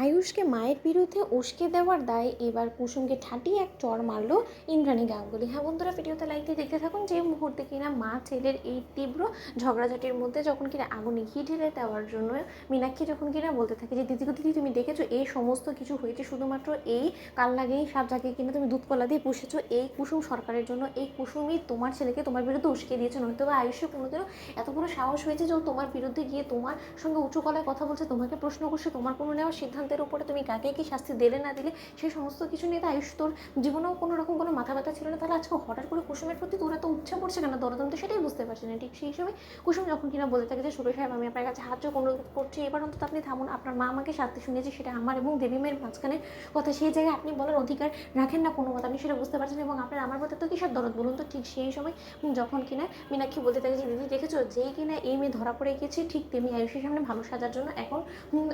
আয়ুষকে মায়ের বিরুদ্ধে উস্কে দেওয়ার দায়ে এবার কুসুমকে ঠাটিয়ে এক চড় মারলো ইন্দ্রাণী গাঙ্গুলি। হ্যাঁ বন্ধুরা, ভিডিওতে লাইক দিয়ে দেখতে থাকুন। যে মুহূর্তে কিনা মা ছেলের এই তীব্র ঝগড়াঝাটির মধ্যে যখন কিনা আগুনে ঘি ঢেলে দেওয়ার জন্য মীনাক্ষী যখন কিনা বলতে থাকে যে দিদি দিদি তুমি দেখেছো এই সমস্ত কিছু হয়েছে শুধুমাত্র এই কাল লাগেই সাপ জাগে কিনা তুমি দুধ কলা দিয়ে পুষেছো এই কুসুম সরকারের জন্য, এই কুসুমই তোমার ছেলেকে তোমার বিরুদ্ধে উস্কে দিয়েছে, নয়তো বা আয়ুষের কোনোদিনও এত বড় সাহস হয়েছে যে ও তোমার বিরুদ্ধে গিয়ে তোমার সঙ্গে উঁচু গলায় কথা বলছে, তোমাকে প্রশ্ন করছে, তোমার কোনো নেওয়া সিদ্ধান্তের উপরে তুমি কাকে কি শাস্তি দিলে না দিলে সেই সমস্ত কিছু নিয়ে তো আয়ুষ তোর জীবনেও কোনো রকম কোনো মাথা ব্যথা ছিল না। তাহলে আজকে হঠাৎ করে কুসুমের প্রতি তোর এত উচ্ছা পড়ছে কেন, দরদম তো সেটাই বুঝতে পারছি না। ঠিক সেই সময় কুসুম যখন কিনা বলতে থাকে যে ছোটো সাহেব আমি আপনার কাছে হাত জোড় অনুরোধ করছি, এবার অন্তত আপনি থামুন, আপনার মা আমাকে শাস্তি শুনিয়েছে সেটা আমার এবং দেবী মায়ের মাঝখানে কথা, সেই জায়গায় আপনি বলার অধিকার রাখেন না কোনো মত, আপনি সেটা বুঝতে পারছেন এবং আপনার আমার প্রতি তো কিসের দরদ বলুন তো। ঠিক সেই সময় যখন কিনা মীনাক্ষী বলতে থাকে যে দিদি দেখেছো যেই কিনা এই মেয়ে ধরা পড়ে গেছে ঠিক তেমনি আয়ুষের সামনে ভালো সাজার জন্য এখন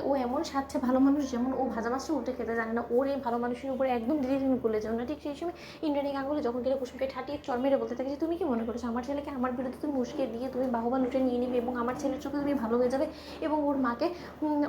ও এমন সাজছে ভালো মানুষ, যেমন ও ভাজা মাছটা উঠে খেতে জানে না, ওর এই ভালো মানুষের উপরে একদম ধীরে ধীরে গলে যাও না। ঠিক সেই সময় ইন্দ্রাণী গাঙ্গুলি যখন কিনা কুসুমকে ঠাটিয়ে চর মেরে বলতে থাকে যে তুমি কি মনে করছো আমার ছেলেকে আমার বিরুদ্ধে তুমি মুশকে দিয়ে তুমি বাহুবা লুটে নিয়ে নিবে এবং আমার ছেলের চোখে তুমি ভালো হয়ে যাবে এবং ওর মাকে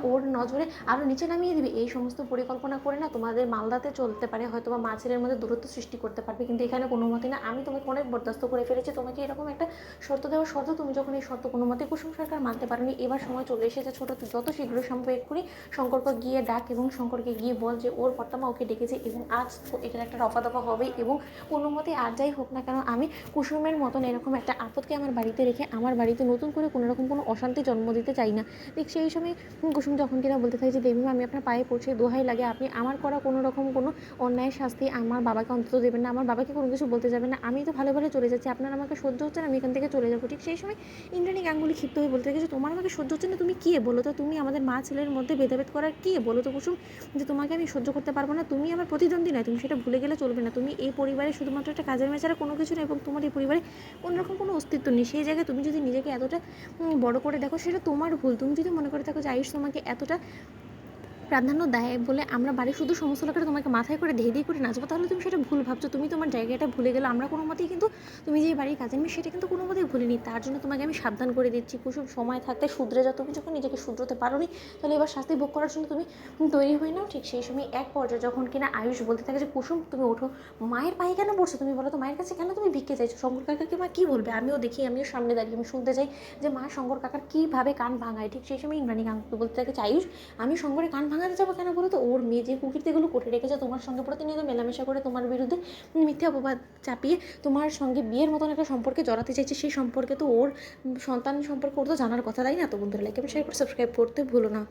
ওর নজরে আরও নিচে নামিয়ে দিবে, এই সমস্ত পরিকল্পনা করে না তোমাদের মালদাতে চলতে পারে, হয়তো বা মা ছেলের মধ্যে দূরত্ব সৃষ্টি করতে পারবে, কিন্তু এখানে কোনো মতে না। আমি তোমাকে অনেক বরদাস্ত করে ফেলেছি, তোমাকে এরকম একটা শর্ত দেওয়ার শর্ত তুমি যখন এই শর্ত কোনো মতে কুসুম সরকার মানতে পারোনি, এবার সময় চলে এসেছে ছোটো যত শীঘ্র সম্ভব এক্ষুনি শঙ্করকে গিয়ে ডাক এবং শঙ্করকে গিয়ে বল যে ওর কর্তামা ওকে ডেকেছে এবং আজ এটার একটা রফা দফা হবে এবং কোনো মতে আর যাই হোক না কেন আমি কুসুমের মতন এরকম একটা আপদকে আমার বাড়িতে রেখে আমার বাড়িতে নতুন করে কোনো রকম কোনো অশান্তি জন্ম দিতে চাই না। ঠিক সেই সময় কুসুম যখন কিনা বলতে থাকে যে দেবীমা আমি আপনার পায়ে পড়ছে, দোহাই লাগে আপনি আমার করা কোনো রকম কোনো অন্যায়ের শাস্তি আমার বাবাকে অন্তত দেবেন না, আমার বাবাকে কোনো কিছু বলতে যাবেন না, আমি তো ভালো ভালো চলে যাচ্ছি, আপনার আমাকে সহ্য হচ্ছে না, আমি এখান থেকে চলে যাবো। ঠিক সেই সময় ইন্দ্রাণী গাঙ্গুলি ক্ষিপ্ত হয়ে বলতে থাকে যে তোমার আমাকে সহ্য হচ্ছে না, তুমি কে বলো তো, তুমি আমাদের মা ছেলের মধ্যে ভেদাভেদ করার কে বলো তো কুসুম, যে তোমাকে আমি সহ্য করতে পারবো না, তুমি আমার প্রতিদ্বন্দ্বী নয়, তুমি সেটা ভুলে গেলে চলবে না, তুমি এই পরিবারে শুধুমাত্র একটা কাজের মেয়ে কোনো কিছু নেই এবং তোমার এই পরিবারে অন্যরকম কোনো অস্তিত্ব নেই। সেই জায়গায় তুমি যদি নিজেকে এতটা বড় করে দেখো সেটা তোমার ভুল। তুমি যদি মনে করে থাকো যে আয়ুষ তোমাকে এতটা প্রাধান্য দেয় বলে আমরা বাড়ির শুধু সমস্ত লোকেরা তোমাকে মাথায় করে ধেয়ে দিয়ে করে নাচবো, তাহলে তুমি সেটা ভুল ভাবছো, তুমি তোমার জায়গাটা ভুলে গেলে। আমরা কোনো মতেই কিন্তু তুমি যে বাড়ির কাজের মেয়ে সেটা কিন্তু কোনো মতেই ভুলিনি, তার জন্য তোমাকে আমি সাবধান করে দিচ্ছি কুসুম, সময় থাকতে শুধরে যাও, তুমি যখন নিজেকে শুধরোতে পারো নি তাহলে এবার শাস্তি ভোগ করার জন্য তুমি তৈরি হয়ে নাও। ঠিক সেই সময় এক পর্যায়ে যখন কিনা আয়ুষ বলতে থাকে যে কুসুম তুমি ওঠো, মায়ের পায়ে কেন পড়ছো তুমি বলো তো, মায়ের কাছে কেন তুমি ভিক্ষে চাইছো, শঙ্কর কাকাকে মা কী বলবে, আমিও দেখি, আমিও সামনে দাঁড়িয়ে আমি শুনতে চাই যে মা শঙ্কর কাকার কীভাবে কান ভাঙায়। ঠিক সেই সময় ইন্দ্রাণী গাঙ্গুলি বলতে থাকে আয়ুষ আমি শঙ্করের কান ভাঙাতে যাবো কেন বলো তো, ওর মেয়ে যে কুকীর্তিগুলো করে রেখেছে তোমার সঙ্গে প্রতিনিয়ত মেলামেশা করে তোমার বিরুদ্ধে মিথ্যে অপবাদ চাপিয়ে তোমার সঙ্গে বিয়ের মতন একটা সম্পর্কে জড়াতে চাইছে, সেই সম্পর্কে তো ওর সন্তান সম্পর্কে ওর তো জানার কথা, তাই না? তো বন্ধুরা লাইক এবং শেয়ার করে সাবস্ক্রাইব করতে ভুলো না।